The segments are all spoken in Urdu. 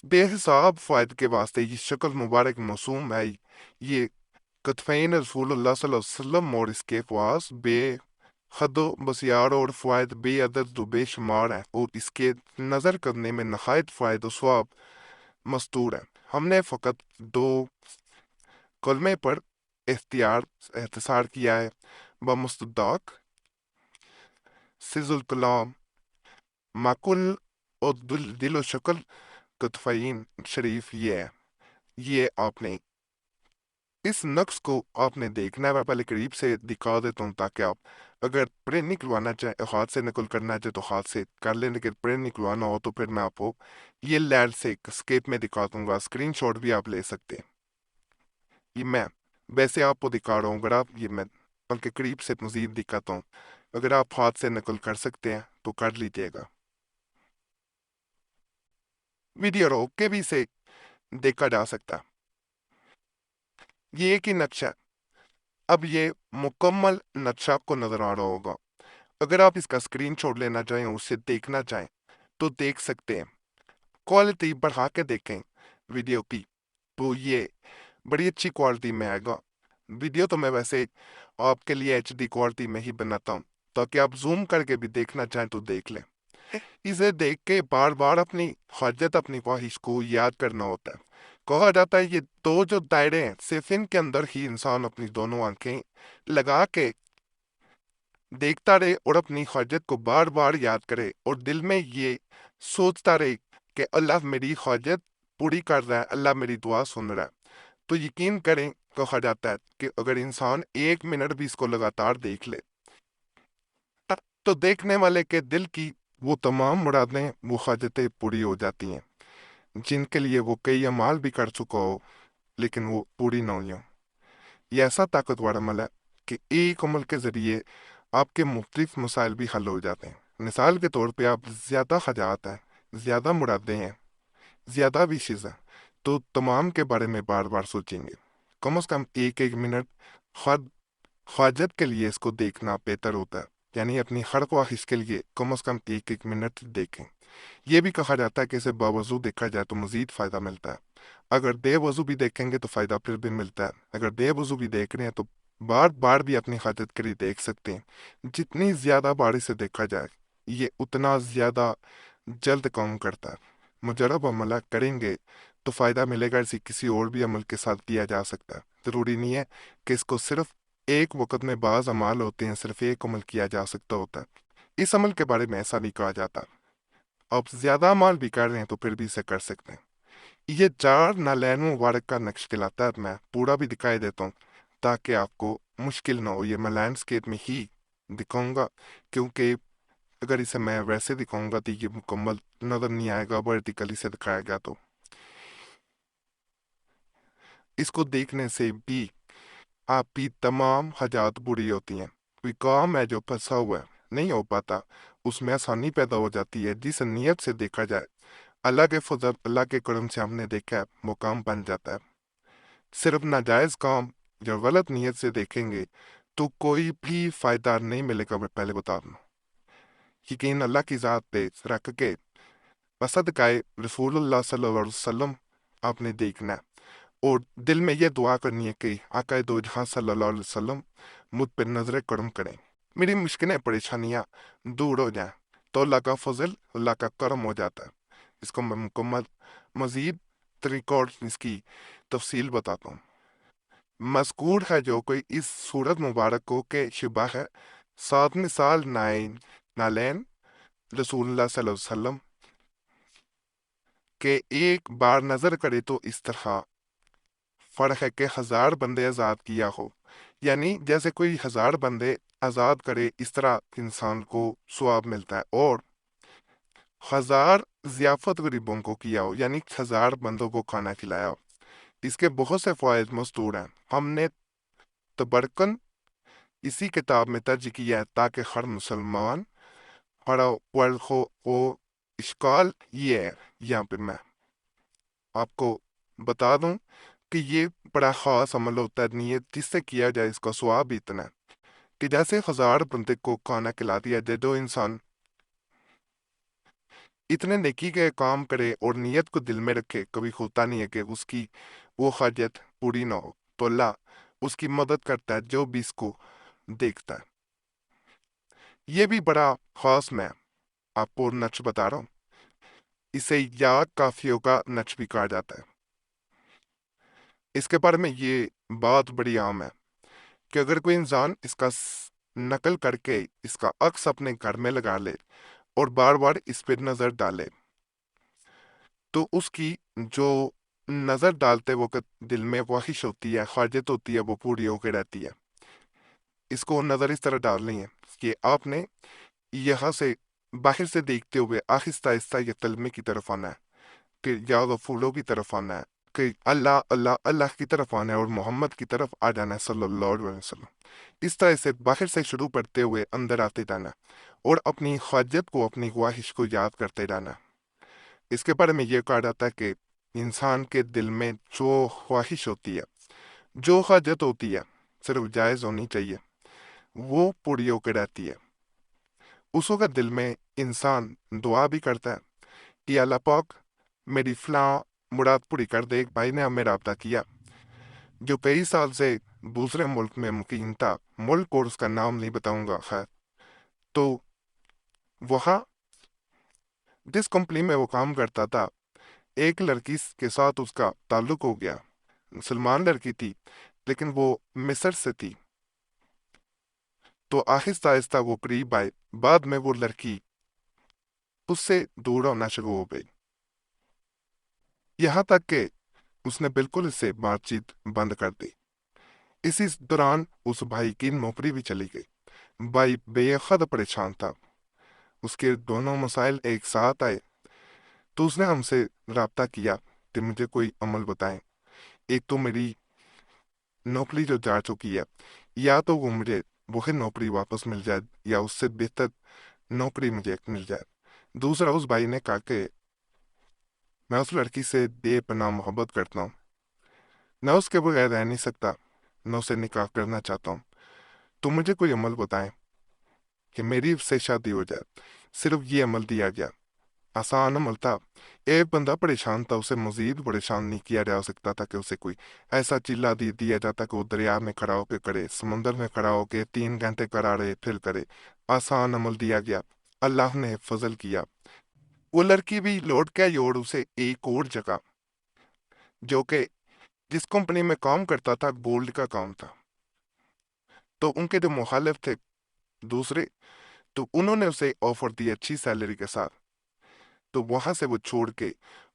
بے حساب فائد کے واسطے یہ شکل مبارک موسوم ہے۔ یہ کتفین رسول اللہ صلی اللہ علیہ وسلم اور اس کے خواص بے حد و بسیار اور فوائد بے عدد و بے شمار ہیں، اور اس کے نظر کرنے میں نہایت فائد و ثواب مستور ہے۔ ہم نے فقط دو کلمے پر اختصار کیا ہے: بمصداق سز الکلام معقول اور دل و شکل کتفین شریف یہ ہے۔ یہ آپ نے اس نقص کو آپ نے دیکھنا ہے، میں پہلے قریب سے دکھا دیتا ہوں تاکہ آپ اگر پرنٹ نکلوانا چاہیں ہاتھ سے نقل کرنا چاہیں تو ہاتھ سے کر لیں، لیکن پرنٹ نکلوانا ہو تو پھر میں آپ کو یہ لینڈ سے اسکیپ میں دکھا دوں گا، اسکرین شاٹ بھی آپ لے سکتے ہیں۔ یہ میں ویسے آپ کو دکھا رہا ہوں، اگر آپ یہ میں بلکہ قریب سے مزید دکھاتا ہوں، اگر آپ ہاتھ سے نقل کر سکتے ہیں تو کر لیجئے گا۔ ویڈیو روک کے بھی سے دیکھا جا سکتا ہے۔ یہ ایک ہی نقشہ ہے۔ اب یہ مکمل نقشہ آپ کو نظر آ رہا ہوگا۔ اگر آپ اس کا اسکرین شاٹ لینا چاہیں، اسے دیکھنا چاہیں تو دیکھ سکتے ہیں۔ کوالٹی بڑھا کے دیکھیں ویڈیو کی تو یہ بڑی اچھی کوالٹی میں آئے گا۔ ویڈیو تو میں ویسے آپ کے لیے ایچ ڈی کوالٹی میں ہی بناتا ہوں تاکہ آپ زوم کر کے بھی دیکھنا چاہیں تو دیکھ لیں۔ اسے دیکھ کے بار بار اپنی حاجت، اپنی خواہش کو یاد کرنا ہوتا ہے۔ کہا جاتا ہے یہ دو جو دائرے ہیں، صرف ان کے اندر ہی انسان اپنی دونوں آنکھیں لگا کے دیکھتا رہے اور اپنی حاجت کو بار بار یاد کرے اور دل میں یہ سوچتا رہے کہ اللہ میری حاجت پوری کر رہا ہے، اللہ میری دعا سن رہا ہے، تو یقین کریں، کہا جاتا ہے کہ اگر انسان 1 منٹ بھی اس کو لگاتار دیکھ لے تو دیکھنے والے کے دل کی وہ تمام مرادیں، وہ حاجتیں پوری ہو جاتی ہیں جن کے لیے وہ کئی اعمال بھی کر چکا ہو لیکن وہ پوری نہ ہوئی ہوں۔ یہ ایسا طاقتور عمل ہے کہ ایک عمل کے ذریعے آپ کے مختلف مسائل بھی حل ہو جاتے ہیں۔ مثال کے طور پہ آپ زیادہ حاجات ہیں، زیادہ مرادیں ہیں، زیادہ وشز ہیں، تو تمام کے بارے میں بار بار سوچیں گے۔ کم از کم ایک منٹ خود حاجت کے لیے اس کو دیکھنا بہتر ہوتا ہے، یعنی اپنی ہر خواہش کے لیے کم از کم ایک منٹ دیکھیں۔ یہ بھی کہا جاتا ہے کہ اسے باوضو دیکھا جائے تو مزید فائدہ ملتا ہے۔ اگر بے وضو بھی دیکھیں گے تو فائدہ پھر بھی ملتا ہے۔ اگر بے وضو بھی دیکھ رہے ہیں تو بار بار بھی اپنی حاجت کے لیے دیکھ سکتے ہیں۔ جتنی زیادہ بار اسے دیکھا جائے یہ اتنا زیادہ جلد کام کرتا ہے۔ مجرب عملہ کریں گے تو فائدہ ملے گا، اسے کسی اور بھی عمل کے ساتھ کیا جا سکتا ہے۔ ضروری نہیں ہے کہ اس کو صرف ایک وقت میں بعض اعمال ہوتے ہیں صرف ایک عمل کیا جا سکتا ہوتا ہے۔ اس عمل کے بارے میں ایسا نہیں کہا جاتا۔ آپ زیادہ اعمال بھی کر رہے ہیں تو پھر بھی اسے کر سکتے ہیں۔ یہ 4 مبارک کا نقش دلاتا ہے، میں پورا بھی دکھائی دیتا ہوں تاکہ آپ کو مشکل نہ ہو۔ یہ میں لینڈسکیپ میں ہی دکھاؤں گا کیونکہ اگر اسے میں ویسے دکھاؤں گا تو یہ مکمل نظر نہیں آئے گا، ورٹیکلی سے دکھایا گیا تو اس کو دیکھنے سے بھی آپ کی تمام حاجات پوری ہوتی ہیں۔ کوئی کام ہے جو پھنسا ہوا ہے، نہیں ہو پاتا، اس میں آسانی پیدا ہو جاتی ہے جس نیت سے دیکھا جائے۔ اللہ کے فضل، اللہ کے کرم سے ہم نے دیکھا ہے وہ کام بن جاتا ہے۔ صرف ناجائز کام یا غلط نیت سے دیکھیں گے تو کوئی بھی فائدہ نہیں ملے گا، میں پہلے بتا دوں۔ یقین اللہ کی ذات پہ رکھ کے صدقائے رسول اللہ صلی اللہ علیہ وسلم آپ نے دیکھنا ہے اور دل میں یہ دعا کرنی ہے کہ آقا دو جہاں صلی اللہ علیہ وسلم مجھ پہ نظر کرم کریں، میری مشکلیں پریشانیاں دور ہو جائیں، تو اللہ کا فضل، اللہ کا کرم ہو جاتا ہے۔ اس کو میں مکمل مزید طریقہ اور اس کی تفصیل بتاتا ہوں۔ مذکور ہے جو کوئی اس صورت مبارک کو کہ شبہ ہے 7 مثال نالین رسول اللہ صلی اللہ علیہ وسلم کہ ایک بار نظر کرے تو اس طرح فرق ہے کہ 1000 بندے آزاد کیا ہو، یعنی جیسے کوئی 1000 بندے آزاد کرے اس طرح انسان کو ثواب ملتا ہے، اور 1000 ضیافت غریبوں کو کیا ہو، یعنی 1000 بندوں کو کھانا کھلایا ہو۔ اس کے بہت سے فوائد مستور ہیں، ہم نے تبرکن اسی کتاب میں درج کیا ہے تاکہ ہر مسلمان پڑھا ہو۔ اشکال یہ ہے، یہاں پہ میں آپ کو بتا دوں کہ یہ بڑا خاص عمل ہوتا ہے، نیت جس سے کیا جائے اس کا ثواب بھی اتنا ہے کہ جیسے 1000 بندے کو کھانا کھلا دیا جائے، جو انسان اتنے نیکی کے کام کرے اور نیت کو دل میں رکھے، کبھی ہوتا نہیں ہے کہ اس کی وہ حاجت پوری نہ ہو، تو اللہ اس کی مدد کرتا ہے جو بھی اس کو دیکھتا ہے۔ یہ بھی بڑا خاص میں آپ کو نچ بتا رہا ہوں، اسے یاد کافیوں کا نچ بھی کہا جاتا ہے۔ اس کے بارے میں یہ بات بڑی عام ہے کہ اگر کوئی انسان اس کا نقل کر کے اس کا عکس اپنے گھر میں لگا لے اور بار بار اس پہ نظر ڈالے تو اس کی جو نظر ڈالتے وقت دل میں خواہش ہوتی ہے، حاجت ہوتی ہے، وہ پوری ہو کے رہتی ہے۔ اس کو نظر اس طرح ڈالنی ہے کہ آپ نے یہاں سے باہر سے دیکھتے ہوئے آہستہ آہستہ یہ کلمے کی طرف آنا ہے، کہ یا وہ پھولوں کی طرف آنا ہے، کہ اللہ اللہ اللہ کی طرف آنا ہے اور محمد کی طرف آ جانا ہے صلی اللہ علیہ وسلم۔ اس طرح سے باہر سے شروع کرتے ہوئے اندر آتے جانا اور اپنی حاجت کو، اپنی خواہش کو یاد کرتے جانا۔ اس کے بارے میں یہ کہا جاتا ہے کہ انسان کے دل میں جو خواہش ہوتی ہے، جو حاجت ہوتی ہے، صرف جائز ہونی چاہیے، وہ پوری ہو کے رہتی ہے۔ اس وقت دل میں انسان دعا بھی کرتا ہے کہ اللہ پاک میری فلاں مراد پوری کر دے۔ ایک بھائی نے ہمیں رابطہ کیا جو کئی سال سے دوسرے ملک میں مقیم تھا، ملک اور اس کا نام نہیں بتاؤں گا، خیر، تو وہاں جس کمپنی میں وہ کام کرتا تھا، ایک لڑکی کے ساتھ اس کا تعلق ہو گیا۔ مسلمان لڑکی تھی لیکن وہ مصر سے تھی، تو آہستہ آہستہ وہ قریب آئے، بعد میں وہ لڑکی اس سے دور ہونا شروع ہو گئی، یہاں تک کہ اس نے بالکل اس سے بات چیت بند کر دی۔ اسی دوران اس بھائی کی نوکری بھی چلی گئی۔ بھائی بے حد پریشان تھا، اس کے دونوں مسائل ایک ساتھ آئے، تو اس نے ہم سے رابطہ کیا کہ مجھے کوئی عمل بتائیں۔ ایک تو میری نوکری جو جا چکی ہے، یا تو وہ مجھے وہی نوکری واپس مل جائے یا اس سے بہتر نوکری مجھے مل جائے۔ دوسرا، اس بھائی نے کہا کہ میں اس لڑکی سے بے پناہ محبت کرتا ہوں، نہ اس کے بغیر رہ نہیں سکتا، نہ اسے نکاح کرنا چاہتا ہوں، تو مجھے کوئی عمل بتائیں کہ میری اس سے شادی ہو جائے۔ صرف یہ عمل دیا گیا، آسان عمل تھا۔ ایک بندہ پریشان تھا، اسے مزید پریشان نہیں کیا جا سکتا تھا کہ اسے کوئی ایسا چلا دیا جاتا کہ وہ دریا میں کھڑا ہو کے کرے، سمندر میں کھڑا ہو کے 3 گھنٹے کرا رہے پھر کرے۔ آسان عمل دیا گیا، اللہ نے فضل کیا۔ وہ لڑکی بھی لوٹ کے اور اسے ایک اور جگہ، جو کہ جس کمپنی میں کام کرتا تھا گولڈ کا کام تھا، تو ان کے جو مخالف تھے دوسرے، تو انہوں نے اسے آفر دی اچھی سیلری کے ساتھ، تو وہاں سے وہ چھوڑ کے،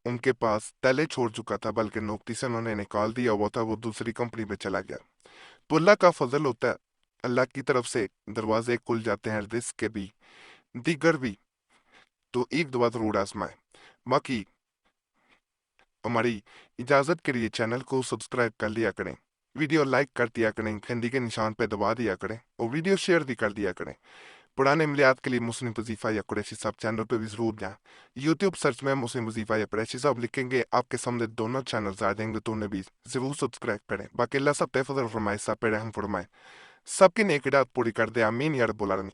ان کے پاس پہلے چھوڑ چکا تھا بلکہ نوکری سے انہوں نے نکال دیا ہوا تھا، وہ دوسری کمپنی میں چلا گیا۔ تو اللہ کا فضل ہوتا ہے، اللہ کی طرف سے دروازے کھل جاتے ہیں رزق کے بھی، دیگر بھی، تو ایک دعا ضرور آزمائیں۔ باقی ہماری اجازت کے لیے چینل کو سبسکرائب کر لیا کریں، ویڈیو لائک کر دیا کریں، گھنٹی کے نشان پہ دبا دیا کریں اور ویڈیو شیئر بھی کر دیا کریں۔ پرانے ملیات کے لیے مسلم وظیفہ یا قریشی صاحب چینل پہ بھی ضرور جائیں۔ یوٹیوب سرچ میں مسلم وظیفہ یا قریشی صاحب لکھیں گے، آپ کے سامنے دونوں چینلز آ جائیں گے، تو انہیں بھی ضرور سبسکرائب کریں۔ باقی اللہ سب پہ فضل فرمائے، سب پہ رحم فرمائے، سب کی نیک اراد پوری کر دے، آمین یا رب العالمین۔